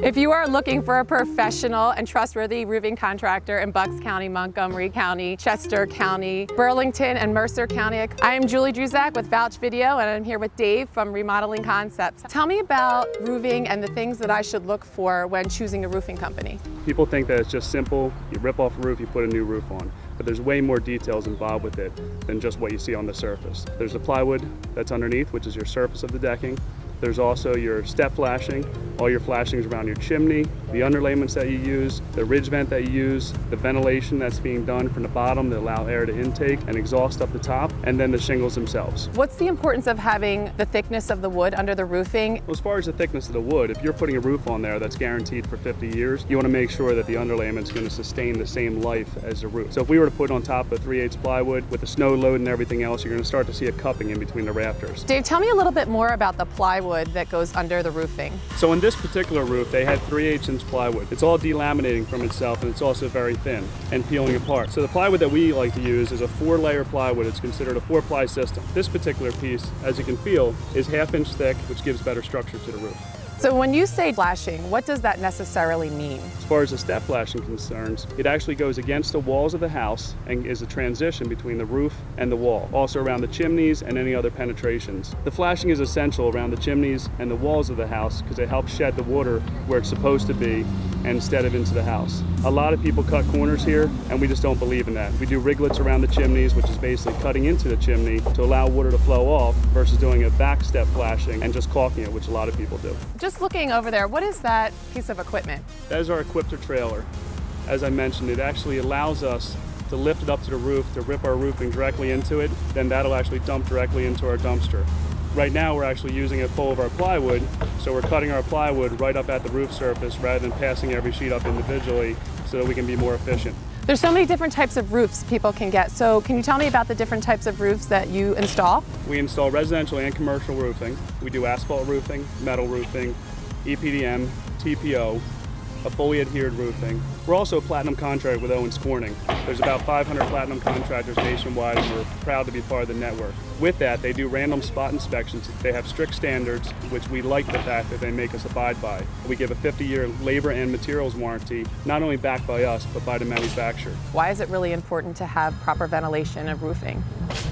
If you are looking for a professional and trustworthy roofing contractor in Bucks County, Montgomery County, Chester County, Burlington, and Mercer County, I am Julie Druzak with Vouch Video, and I'm here with Dave from Remodeling Concepts. Tell me about roofing and the things that I should look for when choosing a roofing company. People think that it's just simple. You rip off a roof, you put a new roof on. But there's way more details involved with it than just what you see on the surface. There's the plywood that's underneath, which is your surface of the decking. There's also your step flashing, all your flashings around your chimney, the underlayments that you use, the ridge vent that you use, the ventilation that's being done from the bottom to allow air to intake and exhaust up the top, and then the shingles themselves. What's the importance of having the thickness of the wood under the roofing? Well, as far as the thickness of the wood, if you're putting a roof on there that's guaranteed for 50 years, you want to make sure that the underlayment's going to sustain the same life as the roof. So if we were to put on top of 3/8 plywood with the snow load and everything else, you're going to start to see a cupping in between the rafters. Dave, tell me a little bit more about the plywood that goes under the roofing. So in this particular roof, they had 3/8 inch plywood. It's all delaminating from itself, and it's also very thin and peeling apart. So the plywood that we like to use is a 4-layer plywood. It's considered a 4-ply system. This particular piece, as you can feel, is 1/2 inch thick, which gives better structure to the roof. So when you say flashing, what does that necessarily mean? As far as the step flashing concerns, it actually goes against the walls of the house and is a transition between the roof and the wall, also around the chimneys and any other penetrations. The flashing is essential around the chimneys and the walls of the house because it helps shed the water where it's supposed to be instead of into the house. A lot of people cut corners here, and we just don't believe in that. We do riglets around the chimneys, which is basically cutting into the chimney to allow water to flow off versus doing a back step flashing and just caulking it, which a lot of people do. Just looking over there, what is that piece of equipment? That is our equipter trailer. As I mentioned, it actually allows us to lift it up to the roof, to rip our roofing directly into it, then that'll actually dump directly into our dumpster. Right now we're actually using it full of our plywood, so we're cutting our plywood right up at the roof surface rather than passing every sheet up individually so that we can be more efficient. There's so many different types of roofs people can get, so can you tell me about the different types of roofs that you install? We install residential and commercial roofing. We do asphalt roofing, metal roofing, EPDM, TPO, a fully adhered roofing. We're also a platinum contractor with Owens Corning. There's about 500 platinum contractors nationwide, and we're proud to be part of the network. With that, they do random spot inspections. They have strict standards, which we like the fact that they make us abide by. We give a 50-year labor and materials warranty, not only backed by us, but by the manufacturer. Why is it really important to have proper ventilation of roofing?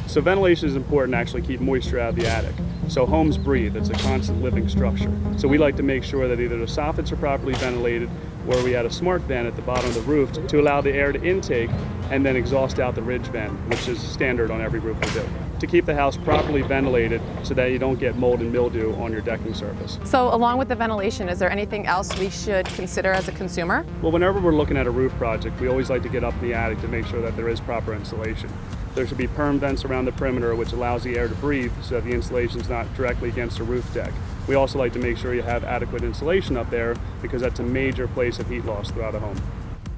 So ventilation is important to actually keep moisture out of the attic. So homes breathe, it's a constant living structure. So we like to make sure that either the soffits are properly ventilated or we add a smart vent at the bottom of the roof to allow the air to intake and then exhaust out the ridge vent, which is standard on every roof we do, to keep the house properly ventilated so that you don't get mold and mildew on your decking surface. So along with the ventilation, is there anything else we should consider as a consumer? Well, whenever we're looking at a roof project, we always like to get up in the attic to make sure that there is proper insulation. There should be perm vents around the perimeter, which allows the air to breathe so that the insulation is not directly against the roof deck. We also like to make sure you have adequate insulation up there because that's a major place of heat loss throughout a home.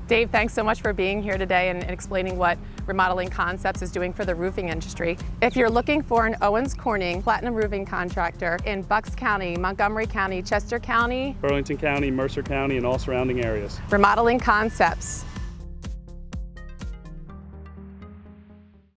Dave, thanks so much for being here today and explaining what Remodeling Concepts is doing for the roofing industry. If you're looking for an Owens Corning platinum roofing contractor in Bucks County, Montgomery County, Chester County, Burlington County, Mercer County, and all surrounding areas. Remodeling Concepts.